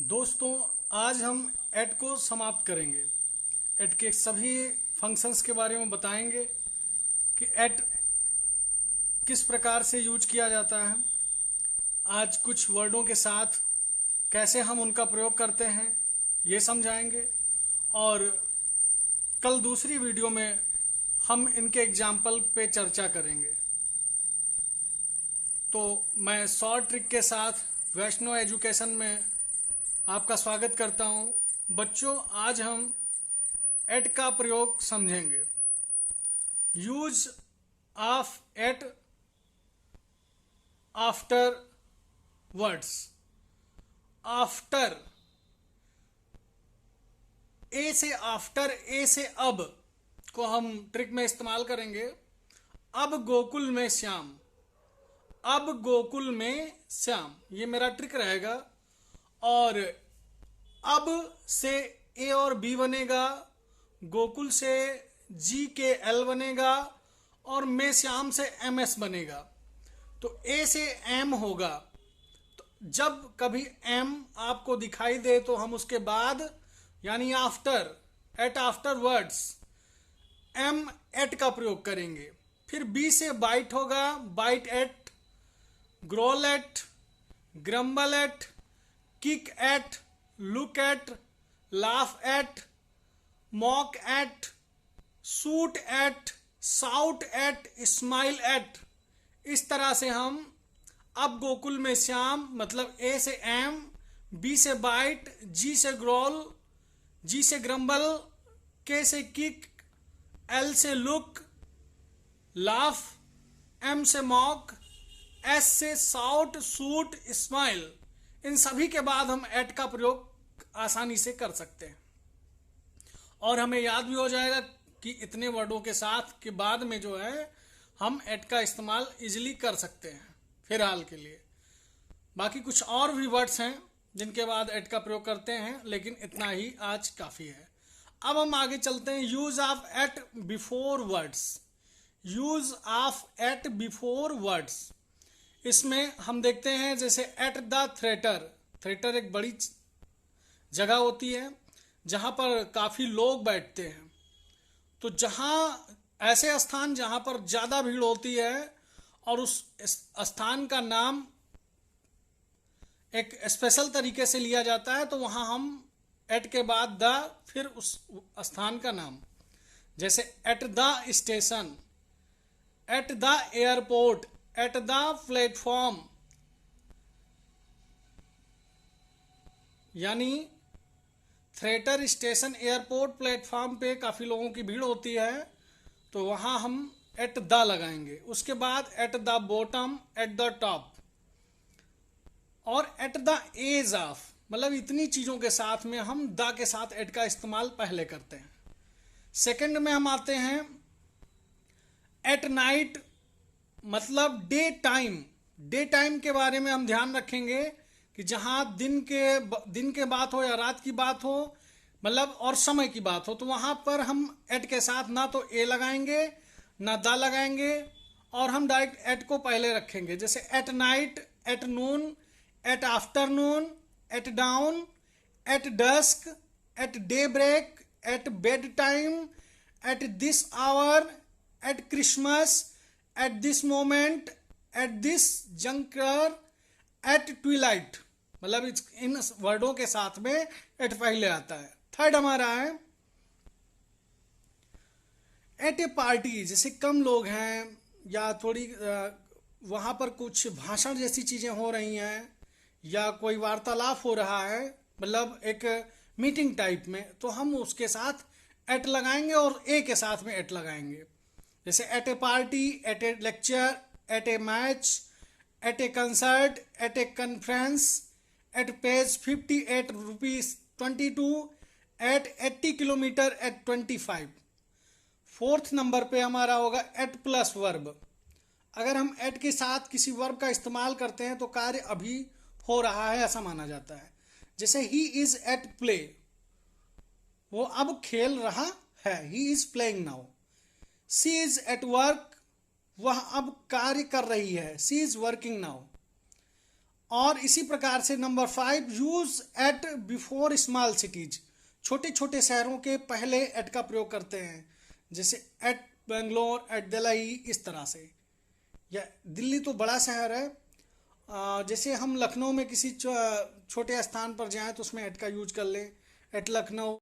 दोस्तों, आज हम एट को समाप्त करेंगे। एट के सभी फंक्शंस के बारे में बताएंगे कि एट किस प्रकार से यूज किया जाता है। आज कुछ वर्डों के साथ कैसे हम उनका प्रयोग करते हैं ये समझाएंगे, और कल दूसरी वीडियो में हम इनके एग्जाम्पल पे चर्चा करेंगे। तो मैं शॉर्ट ट्रिक के साथ वैष्णो एजुकेशन में आपका स्वागत करता हूं। बच्चों, आज हम एट का प्रयोग समझेंगे। Use of at after words. After, a से आफ्टर, ए से अब को हम ट्रिक में इस्तेमाल करेंगे। अब गोकुल में श्याम, अब गोकुल में श्याम, ये मेरा ट्रिक रहेगा। और अब से ए और बी बनेगा, गोकुल से जी के एल बनेगा, और में श्याम से एम एस बनेगा। तो ए से एम होगा। तो जब कभी एम आपको दिखाई दे तो हम उसके बाद यानी after, at after words aim at का प्रयोग करेंगे। फिर बी से बाइट होगा, bite at, growl at, grumble at, kick at, look at, laugh at, mock at, shoot at, shout at, smile at. इस तरह से हम अब गोकुल में श्याम मतलब ए से एम, बी से बाइट, जी से ग्रोल, जी से ग्रम्बल, के से किक, एल से लुक, लाफ, एम से मॉक, एस से साउट, शूट, स्माइल। इन सभी के बाद हम एट का प्रयोग आसानी से कर सकते हैं, और हमें याद भी हो जाएगा कि इतने वर्डों के साथ के बाद में जो है हम एट का इस्तेमाल इजीली कर सकते हैं फिलहाल के लिए। बाकी कुछ और भी वर्ड्स हैं जिनके बाद एट का प्रयोग करते हैं, लेकिन इतना ही आज काफ़ी है। अब हम आगे चलते हैं। Use of at before words. Use of at before words, इसमें हम देखते हैं जैसे एट द थिएटर। थिएटर एक बड़ी जगह होती है जहाँ पर काफ़ी लोग बैठते हैं। तो जहाँ ऐसे स्थान जहाँ पर ज़्यादा भीड़ होती है और उस स्थान का नाम एक स्पेशल तरीके से लिया जाता है, तो वहाँ हम एट के बाद द, फिर उस स्थान का नाम, जैसे at the station, at the airport, at the platform. यानी थिएटर, स्टेशन, एयरपोर्ट, प्लेटफॉर्म पे काफ़ी लोगों की भीड़ होती है, तो वहाँ हम एट द लगाएंगे। उसके बाद at the bottom, at the top, और एट द एज ऑफ, मतलब इतनी चीज़ों के साथ में हम द के साथ एट का इस्तेमाल पहले करते हैं। सेकंड में हम आते हैं एट नाइट, मतलब डे टाइम। डे टाइम के बारे में हम ध्यान रखेंगे कि जहाँ दिन के बात हो या रात की बात हो, मतलब और समय की बात हो, तो वहाँ पर हम एट के साथ ना तो ए लगाएंगे ना द लगाएंगे, और हम डायरेक्ट एट को पहले रखेंगे। जैसे at night, at noon, at afternoon, at dawn, at dusk, at daybreak, at bedtime, at this hour, at Christmas, at this moment, at this juncture, at twilight. मतलब इन वर्डों के साथ में eight पहले आता है। थर्ड हमारा है एट ए पार्टी। जैसे कम लोग हैं या थोड़ी वहाँ पर कुछ भाषण जैसी चीज़ें हो रही हैं या कोई वार्तालाप हो रहा है, मतलब एक मीटिंग टाइप में, तो हम उसके साथ एट लगाएंगे और ए के साथ में एट लगाएंगे। जैसे at a party, at a lecture, at a match, at a concert, at a conference, at page 50, at rupees 22, at 80 kilometre, at 25। Fourth number पे हमारा होगा एट प्लस वर्ब। अगर हम एट के साथ किसी वर्ब का इस्तेमाल करते हैं तो कार्य अभी हो रहा है ऐसा माना जाता है। जैसे ही इज एट प्ले, वो अब खेल रहा है, he is playing now. She is at work, वह अब कार्य कर रही है, सी इज वर्किंग नाउ। और इसी प्रकार से number 5, use at before small cities, छोटे छोटे शहरों के पहले एट का प्रयोग करते हैं, जैसे एट बेंगलोर, एट दिल्ली, इस तरह से। या दिल्ली तो बड़ा शहर है, जैसे हम लखनऊ में किसी छोटे स्थान पर जाएं तो उसमें एट का यूज कर लें, एट लखनऊ।